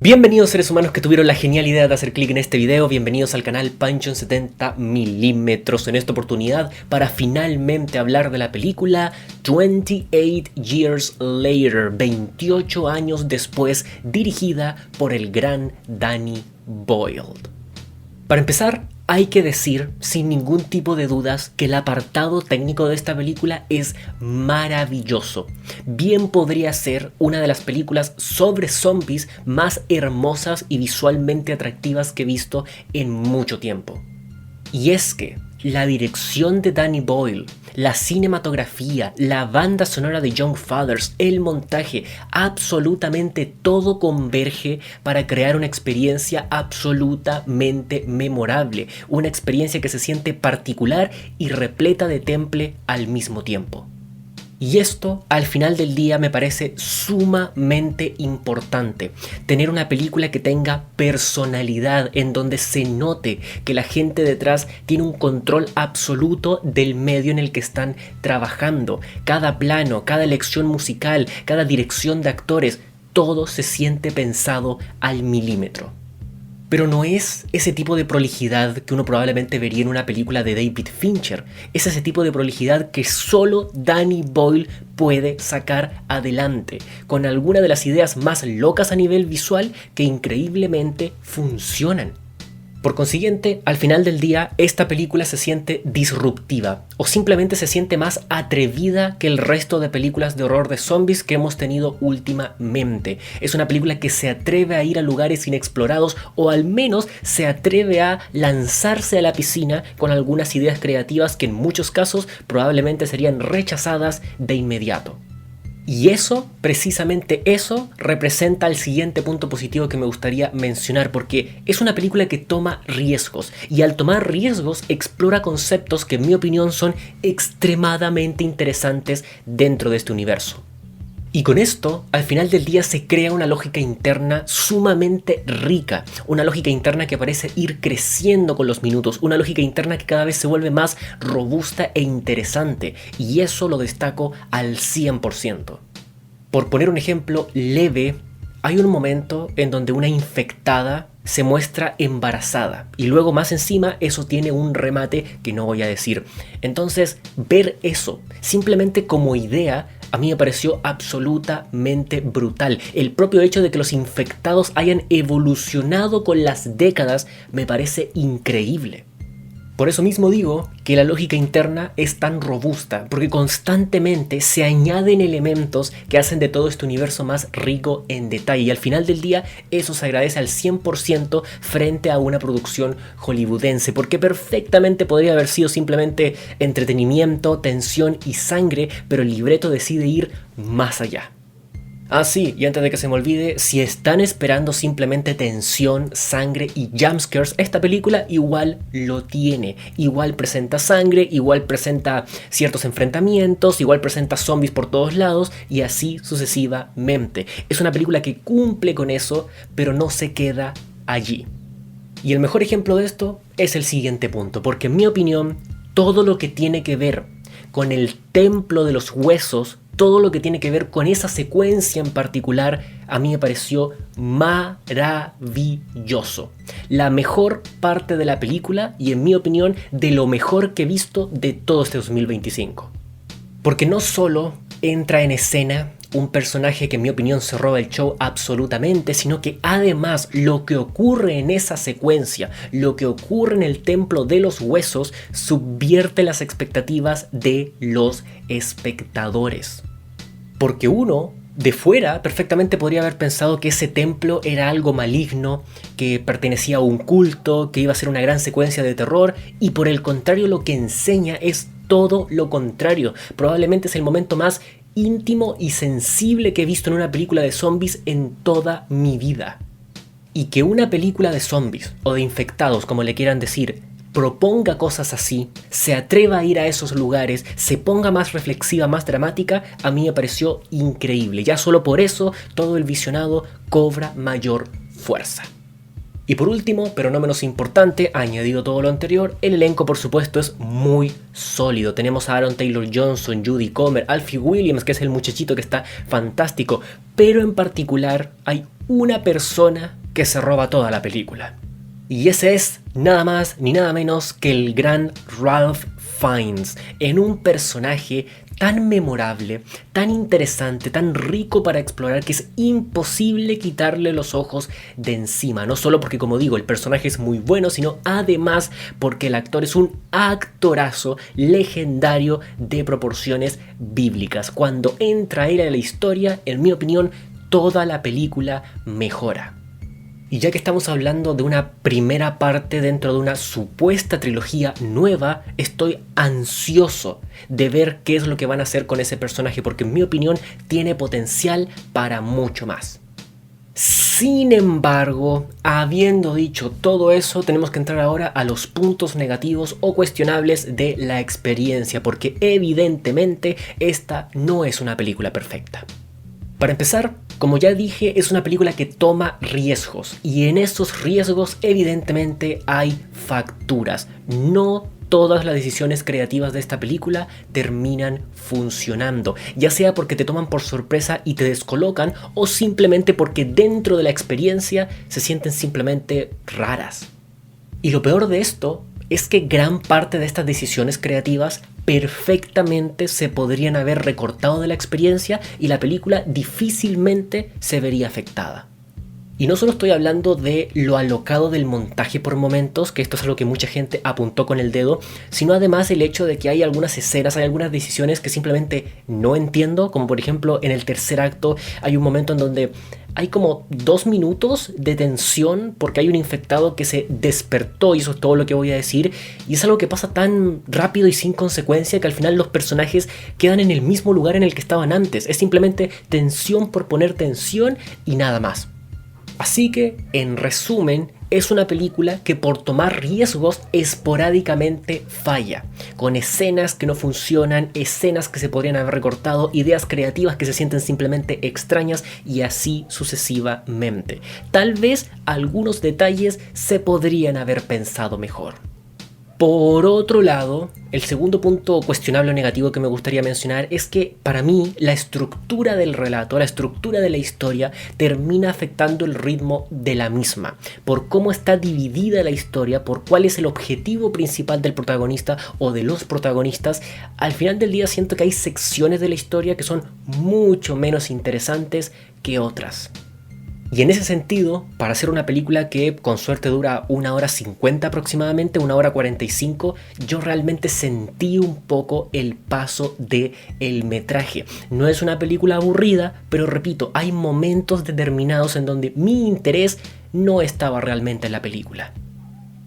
Bienvenidos seres humanos que tuvieron la genial idea de hacer clic en este video, bienvenidos al canal Pancho en 70mm, en esta oportunidad para finalmente hablar de la película 28 Years Later, 28 años después, dirigida por el gran Danny Boyle. Para empezar, hay que decir, sin ningún tipo de dudas, que el apartado técnico de esta película es maravilloso. Bien podría ser una de las películas sobre zombies más hermosas y visualmente atractivas que he visto en mucho tiempo. Y es que la dirección de Danny Boyle, la cinematografía, la banda sonora de John Fathers, el montaje, absolutamente todo converge para crear una experiencia absolutamente memorable, una experiencia que se siente particular y repleta de temple al mismo tiempo. Y esto, al final del día, me parece sumamente importante. Tener una película que tenga personalidad, en donde se note que la gente detrás tiene un control absoluto del medio en el que están trabajando. Cada plano, cada elección musical, cada dirección de actores, todo se siente pensado al milímetro. Pero no es ese tipo de prolijidad que uno probablemente vería en una película de David Fincher. Es ese tipo de prolijidad que solo Danny Boyle puede sacar adelante, con alguna de las ideas más locas a nivel visual que increíblemente funcionan. Por consiguiente, al final del día, esta película se siente disruptiva o simplemente se siente más atrevida que el resto de películas de horror de zombies que hemos tenido últimamente. Es una película que se atreve a ir a lugares inexplorados o al menos se atreve a lanzarse a la piscina con algunas ideas creativas que en muchos casos probablemente serían rechazadas de inmediato. Y eso, precisamente eso, representa el siguiente punto positivo que me gustaría mencionar, porque es una película que toma riesgos, y al tomar riesgos explora conceptos que en mi opinión son extremadamente interesantes dentro de este universo. Y con esto, al final del día se crea una lógica interna sumamente rica, una lógica interna que parece ir creciendo con los minutos, una lógica interna que cada vez se vuelve más robusta e interesante, y eso lo destaco al 100%. Por poner un ejemplo leve, hay un momento en donde una infectada se muestra embarazada y luego más encima eso tiene un remate que no voy a decir. Entonces, ver eso simplemente como idea a mí me pareció absolutamente brutal. El propio hecho de que los infectados hayan evolucionado con las décadas me parece increíble. Por eso mismo digo que la lógica interna es tan robusta, porque constantemente se añaden elementos que hacen de todo este universo más rico en detalle. Y al final del día eso se agradece al 100% frente a una producción hollywoodense, porque perfectamente podría haber sido simplemente entretenimiento, tensión y sangre, pero el libreto decide ir más allá. Ah sí, y antes de que se me olvide, si están esperando simplemente tensión, sangre y jumpscares, esta película igual lo tiene. Igual presenta sangre, igual presenta ciertos enfrentamientos, igual presenta zombies por todos lados y así sucesivamente. Es una película que cumple con eso, pero no se queda allí. Y el mejor ejemplo de esto es el siguiente punto, porque en mi opinión, todo lo que tiene que ver con el templo de los huesos, todo lo que tiene que ver con esa secuencia en particular, a mí me pareció maravilloso. La mejor parte de la película y en mi opinión de lo mejor que he visto de todo este 2025. Porque no solo entra en escena un personaje que en mi opinión se roba el show absolutamente, sino que además lo que ocurre en esa secuencia, lo que ocurre en el templo de los huesos, subvierte las expectativas de los espectadores. Porque uno, de fuera, perfectamente podría haber pensado que ese templo era algo maligno, que pertenecía a un culto, que iba a ser una gran secuencia de terror, y por el contrario lo que enseña es todo lo contrario. Probablemente es el momento más íntimo y sensible que he visto en una película de zombies en toda mi vida. Y que una película de zombies, o de infectados, como le quieran decir, proponga cosas así, se atreva a ir a esos lugares, se ponga más reflexiva, más dramática, a mí me pareció increíble. Ya solo por eso todo el visionado cobra mayor fuerza. Y por último, pero no menos importante, añadido todo lo anterior, el elenco por supuesto es muy sólido. Tenemos a Aaron Taylor Johnson, Jodie Comer, Alfie Williams, que es el muchachito que está fantástico, pero en particular hay una persona que se roba toda la película. Y ese es nada más ni nada menos que el gran Ralph Fiennes, en un personaje tan memorable, tan interesante, tan rico para explorar que es imposible quitarle los ojos de encima. No solo porque, como digo, el personaje es muy bueno, sino además porque el actor es un actorazo legendario de proporciones bíblicas. Cuando entra él a la historia, en mi opinión, toda la película mejora. Y ya que estamos hablando de una primera parte dentro de una supuesta trilogía nueva, estoy ansioso de ver qué es lo que van a hacer con ese personaje, porque en mi opinión tiene potencial para mucho más. Sin embargo, habiendo dicho todo eso, tenemos que entrar ahora a los puntos negativos o cuestionables de la experiencia, porque evidentemente esta no es una película perfecta. Para empezar, como ya dije, es una película que toma riesgos y en esos riesgos evidentemente hay facturas. No todas las decisiones creativas de esta película terminan funcionando, ya sea porque te toman por sorpresa y te descolocan o simplemente porque dentro de la experiencia se sienten simplemente raras. Y lo peor de esto es que gran parte de estas decisiones creativas perfectamente se podrían haber recortado de la experiencia y la película difícilmente se vería afectada. Y no solo estoy hablando de lo alocado del montaje por momentos, que esto es algo que mucha gente apuntó con el dedo, sino además el hecho de que hay algunas escenas, hay algunas decisiones que simplemente no entiendo, como por ejemplo en el tercer acto hay un momento en donde hay como 2 minutos de tensión porque hay un infectado que se despertó, y eso es todo lo que voy a decir, y es algo que pasa tan rápido y sin consecuencia que al final los personajes quedan en el mismo lugar en el que estaban antes. Es simplemente tensión por poner tensión y nada más. Así que, en resumen, es una película que por tomar riesgos esporádicamente falla, con escenas que no funcionan, escenas que se podrían haber recortado, ideas creativas que se sienten simplemente extrañas y así sucesivamente. Tal vez algunos detalles se podrían haber pensado mejor. Por otro lado, el segundo punto cuestionable o negativo que me gustaría mencionar es que para mí la estructura del relato, la estructura de la historia termina afectando el ritmo de la misma, por cómo está dividida la historia, por cuál es el objetivo principal del protagonista o de los protagonistas. Al final del día siento que hay secciones de la historia que son mucho menos interesantes que otras. Y en ese sentido, para hacer una película que con suerte dura 1 hora 50 aproximadamente, 1 hora 45, yo realmente sentí un poco el paso del metraje. No es una película aburrida, pero repito, hay momentos determinados en donde mi interés no estaba realmente en la película.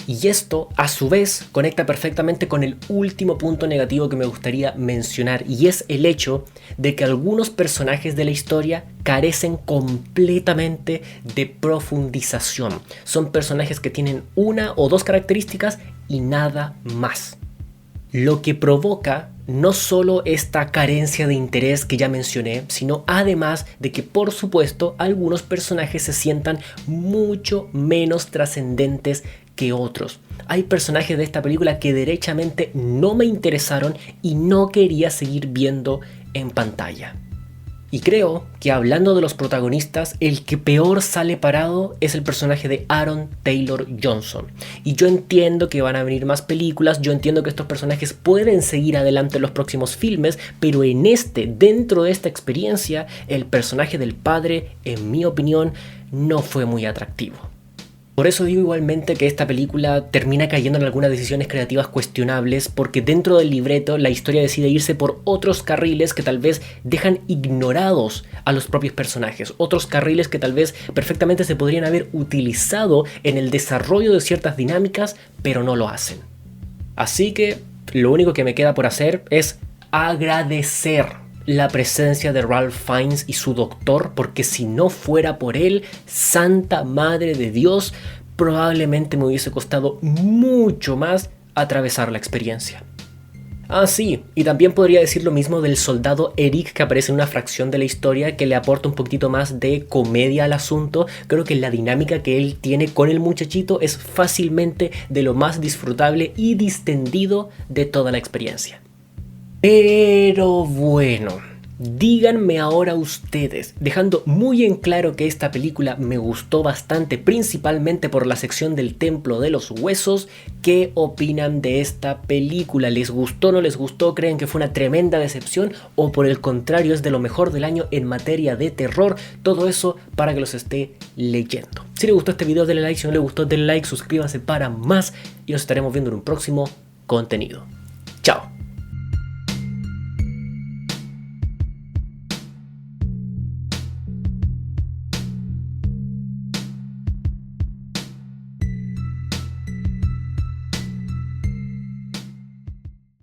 Y esto, a su vez, conecta perfectamente con el último punto negativo que me gustaría mencionar, y es el hecho de que algunos personajes de la historia carecen completamente de profundización. Son personajes que tienen 1 o 2 características y nada más. Lo que provoca no solo esta carencia de interés que ya mencioné, sino además de que, por supuesto, algunos personajes se sientan mucho menos trascendentes que otros. Hay personajes de esta película que derechamente no me interesaron y no quería seguir viendo en pantalla. Y creo que hablando de los protagonistas, el que peor sale parado es el personaje de Aaron Taylor Johnson. Y yo entiendo que van a venir más películas, yo entiendo que estos personajes pueden seguir adelante en los próximos filmes, pero dentro de esta experiencia, el personaje del padre, en mi opinión, no fue muy atractivo. Por eso digo igualmente que esta película termina cayendo en algunas decisiones creativas cuestionables, porque dentro del libreto la historia decide irse por otros carriles que tal vez dejan ignorados a los propios personajes, otros carriles que tal vez perfectamente se podrían haber utilizado en el desarrollo de ciertas dinámicas, pero no lo hacen. Así que lo único que me queda por hacer es agradecer la presencia de Ralph Fiennes y su doctor, porque si no fuera por él, Santa Madre de Dios, probablemente me hubiese costado mucho más atravesar la experiencia. Ah, sí, y también podría decir lo mismo del soldado Eric, que aparece en una fracción de la historia que le aporta un poquito más de comedia al asunto. Creo que la dinámica que él tiene con el muchachito es fácilmente de lo más disfrutable y distendido de toda la experiencia. Pero bueno, Díganme ahora ustedes, dejando muy en claro que esta película me gustó bastante, principalmente por la sección del Templo de los Huesos, ¿qué opinan de esta película? ¿Les gustó, no les gustó? ¿Creen que fue una tremenda decepción? ¿O por el contrario es de lo mejor del año en materia de terror? Todo eso para que los esté leyendo. Si les gustó este video denle like, si no les gustó denle like, suscríbanse para más y nos estaremos viendo en un próximo contenido.